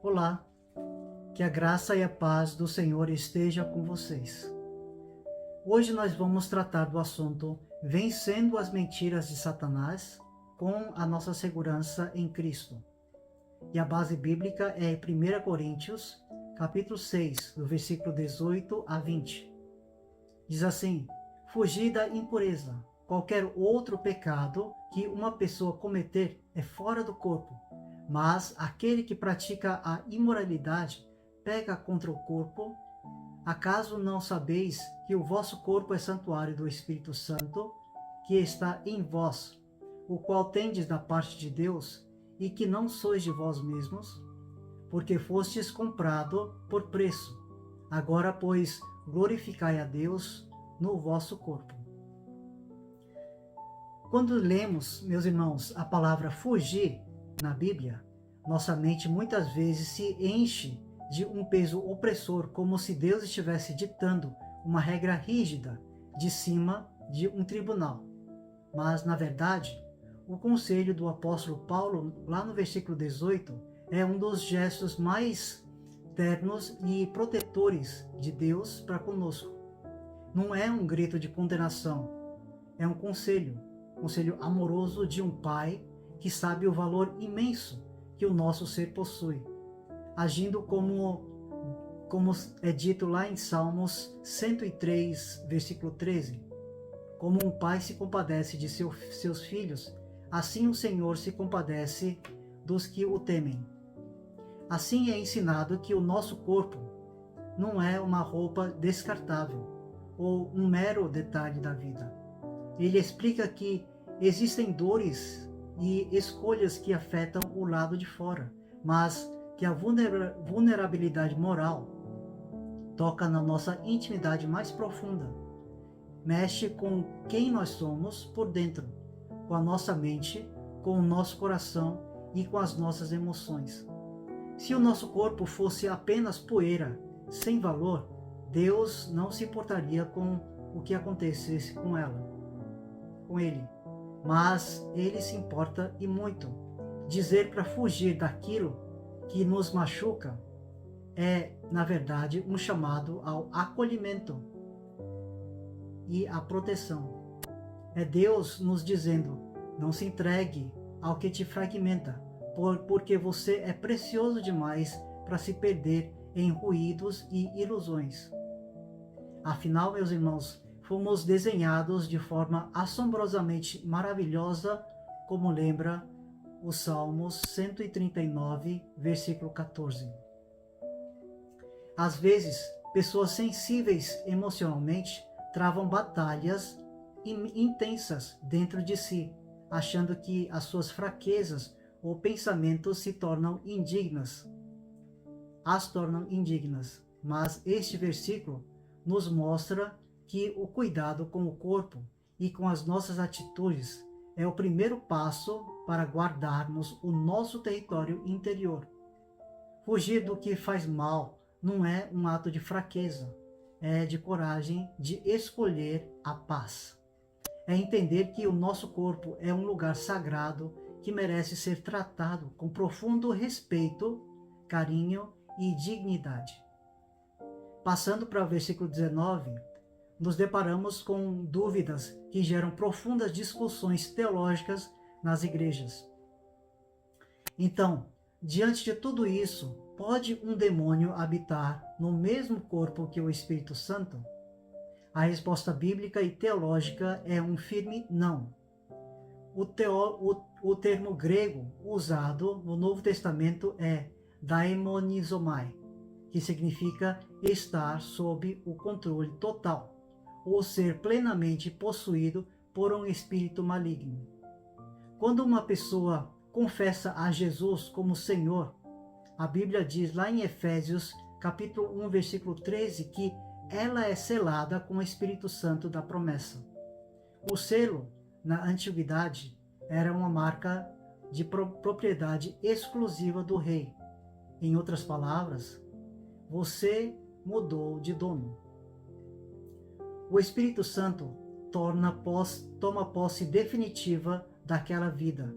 Olá, que a graça e a paz do Senhor esteja com vocês. Hoje nós vamos tratar do assunto Vencendo as Mentiras de Satanás com a nossa segurança em Cristo. E a base bíblica é 1 Coríntios, capítulo 6, do versículo 18 a 20. Diz assim: Fugir da impureza. Qualquer outro pecado que uma pessoa cometer é fora do corpo, mas aquele que pratica a imoralidade peca contra o corpo. Acaso não sabeis que o vosso corpo é santuário do Espírito Santo, que está em vós, o qual tendes da parte de Deus, e que não sois de vós mesmos? Porque fostes comprado por preço. Agora, pois, glorificai a Deus no vosso corpo. Quando lemos, meus irmãos, a palavra fugir na Bíblia, nossa mente muitas vezes se enche de um peso opressor, como se Deus estivesse ditando uma regra rígida de cima de um tribunal. Mas, na verdade, o conselho do apóstolo Paulo, lá no versículo 18, é um dos gestos mais ternos e protetores de Deus para conosco. Não é um grito de condenação, é um conselho amoroso de um pai que sabe o valor imenso que o nosso ser possui, agindo como é dito lá em Salmos 103, versículo 13. Como um pai se compadece de seus filhos, assim o Senhor se compadece dos que o temem. Assim é ensinado que o nosso corpo não é uma roupa descartável ou um mero detalhe da vida. Ele explica que existem dores e escolhas que afetam o lado de fora, mas que a vulnerabilidade moral toca na nossa intimidade mais profunda, mexe com quem nós somos por dentro, com a nossa mente, com o nosso coração e com as nossas emoções. Se o nosso corpo fosse apenas poeira, sem valor, Deus não se importaria com o que acontecesse com ele. Mas Ele se importa e muito. Dizer para fugir daquilo que nos machuca é, na verdade, um chamado ao acolhimento e à proteção. É Deus nos dizendo: não se entregue ao que te fragmenta, porque você é precioso demais para se perder em ruídos e ilusões. Afinal, meus irmãos, fomos desenhados de forma assombrosamente maravilhosa, como lembra o Salmos 139, versículo 14. Às vezes, pessoas sensíveis emocionalmente travam batalhas intensas dentro de si, achando que as suas fraquezas ou pensamentos as tornam indignas. Mas este versículo nos mostra que o cuidado com o corpo e com as nossas atitudes é o primeiro passo para guardarmos o nosso território interior. Fugir do que faz mal não é um ato de fraqueza, é de coragem de escolher a paz. É entender que o nosso corpo é um lugar sagrado que merece ser tratado com profundo respeito, carinho e dignidade. Passando para o versículo 19, nos deparamos com dúvidas que geram profundas discussões teológicas nas igrejas. Então, diante de tudo isso, pode um demônio habitar no mesmo corpo que o Espírito Santo? A resposta bíblica e teológica é um firme não. O termo grego usado no Novo Testamento é daemonizomai, que significa estar sob o controle total, ou ser plenamente possuído por um espírito maligno. Quando uma pessoa confessa a Jesus como Senhor, a Bíblia diz lá em Efésios, capítulo 1, versículo 13, que ela é selada com o Espírito Santo da promessa. O selo, na antiguidade, era uma marca de propriedade exclusiva do rei. Em outras palavras, você mudou de dono. O Espírito Santo toma posse definitiva daquela vida.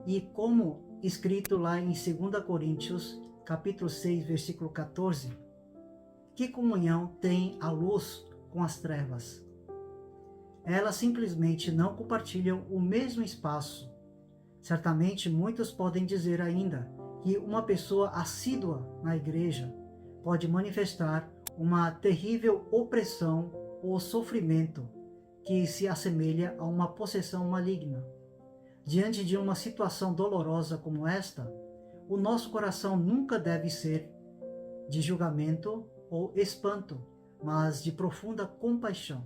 E como escrito lá em 2 Coríntios, capítulo 6, versículo 14, que comunhão tem a luz com as trevas? Elas simplesmente não compartilham o mesmo espaço. Certamente muitos podem dizer ainda que uma pessoa assídua na igreja pode manifestar uma terrível opressão ou sofrimento que se assemelha a uma possessão maligna. Diante de uma situação dolorosa como esta, o nosso coração nunca deve ser de julgamento ou espanto, mas de profunda compaixão.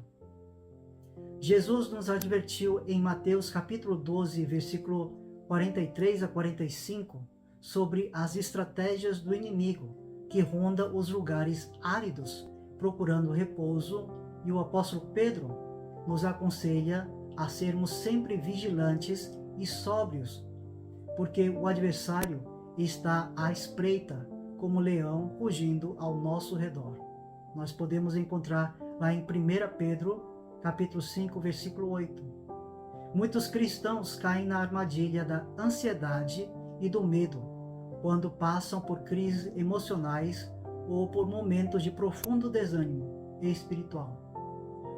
Jesus nos advertiu em Mateus capítulo 12, versículo 43 a 45, sobre as estratégias do inimigo que ronda os lugares áridos, procurando repouso, e o apóstolo Pedro nos aconselha a sermos sempre vigilantes e sóbrios, porque o adversário está à espreita, como leão rugindo ao nosso redor. Nós podemos encontrar lá em 1 Pedro, capítulo 5, versículo 8. Muitos cristãos caem na armadilha da ansiedade e do medo, quando passam por crises emocionais ou por momentos de profundo desânimo espiritual.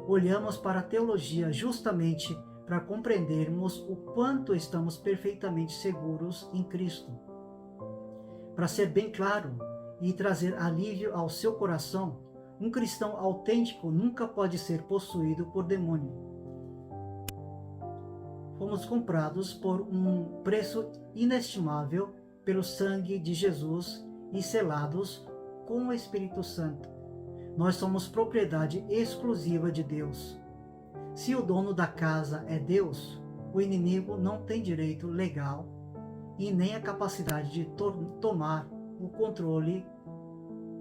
Olhamos para a teologia justamente para compreendermos o quanto estamos perfeitamente seguros em Cristo. Para ser bem claro e trazer alívio ao seu coração, um cristão autêntico nunca pode ser possuído por demônio. Fomos comprados por um preço inestimável pelo sangue de Jesus e selados com o Espírito Santo. Nós somos propriedade exclusiva de Deus. Se o dono da casa é Deus, o inimigo não tem direito legal e nem a capacidade de tomar o controle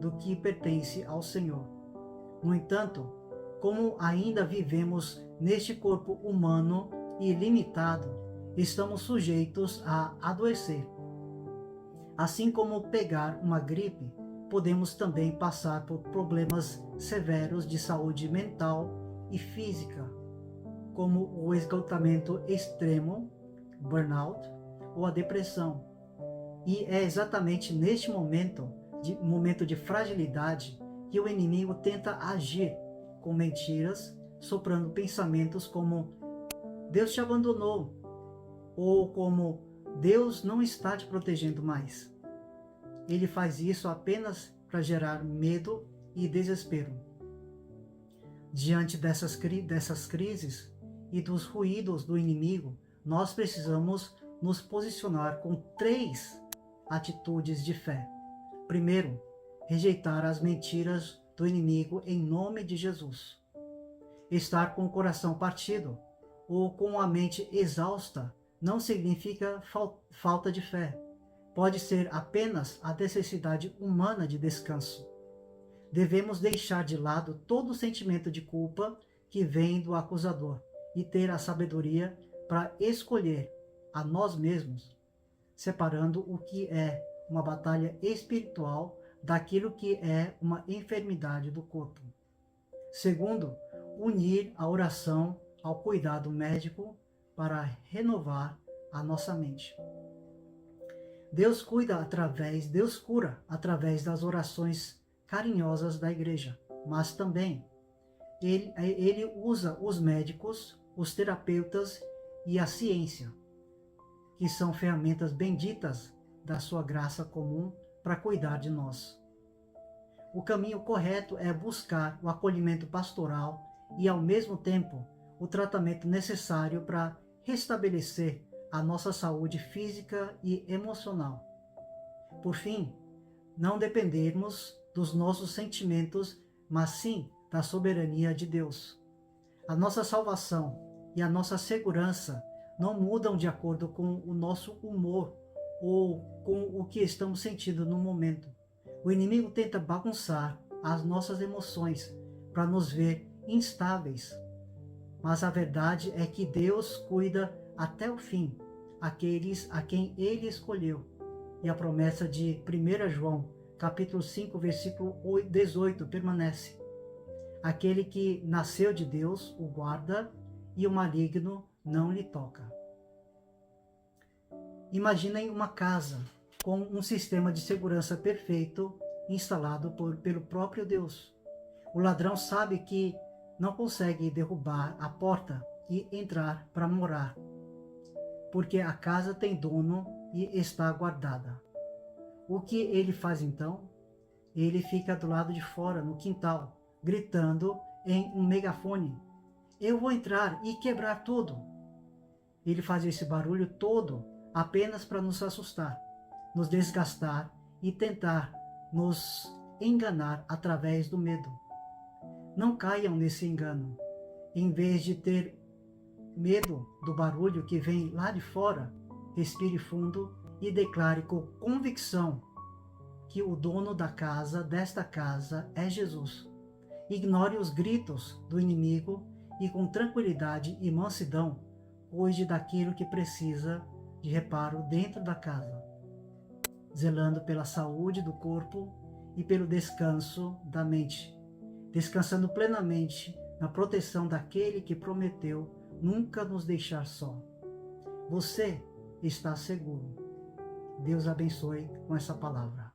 do que pertence ao Senhor. No entanto, como ainda vivemos neste corpo humano e limitado, estamos sujeitos a adoecer. Assim como pegar uma gripe, podemos também passar por problemas severos de saúde mental e física, como o esgotamento extremo, burnout, ou a depressão. E é exatamente neste momento de fragilidade que o inimigo tenta agir com mentiras, soprando pensamentos como Deus te abandonou, ou como Deus não está te protegendo mais. Ele faz isso apenas para gerar medo e desespero. Diante dessas crises e dos ruídos do inimigo, nós precisamos nos posicionar com 3 atitudes de fé. Primeiro, rejeitar as mentiras do inimigo em nome de Jesus. Estar com o coração partido ou com a mente exausta não significa falta de fé. Pode ser apenas a necessidade humana de descanso. Devemos deixar de lado todo o sentimento de culpa que vem do acusador e ter a sabedoria para escolher a nós mesmos, separando o que é uma batalha espiritual daquilo que é uma enfermidade do corpo. Segundo, unir a oração ao cuidado médico para renovar a nossa mente. Deus cura através das orações carinhosas da igreja, mas também ele usa os médicos, os terapeutas e a ciência, que são ferramentas benditas da sua graça comum para cuidar de nós. O caminho correto é buscar o acolhimento pastoral e, ao mesmo tempo, o tratamento necessário para restabelecer a nossa saúde física e emocional. Por fim, não dependermos dos nossos sentimentos, mas sim da soberania de Deus. A nossa salvação e a nossa segurança não mudam de acordo com o nosso humor ou com o que estamos sentindo no momento. O inimigo tenta bagunçar as nossas emoções para nos ver instáveis. Mas a verdade é que Deus cuida até o fim aqueles a quem Ele escolheu. E a promessa de 1 João, capítulo 5, versículo 18, permanece. Aquele que nasceu de Deus o guarda e o maligno não lhe toca. Imaginem uma casa com um sistema de segurança perfeito instalado pelo próprio Deus. O ladrão sabe que não consegue derrubar a porta e entrar para morar, porque a casa tem dono e está guardada. O que ele faz então? Ele fica do lado de fora, no quintal, gritando em um megafone: eu vou entrar e quebrar tudo. Ele faz esse barulho todo apenas para nos assustar, nos desgastar e tentar nos enganar através do medo. Não caiam nesse engano. Em vez de ter medo do barulho que vem lá de fora, respire fundo e declare com convicção que o dono desta casa, é Jesus. Ignore os gritos do inimigo e com tranquilidade e mansidão, cuide daquilo que precisa de reparo dentro da casa, zelando pela saúde do corpo e pelo descanso da mente, descansando plenamente na proteção daquele que prometeu nunca nos deixar só. Você está seguro. Deus abençoe com essa palavra.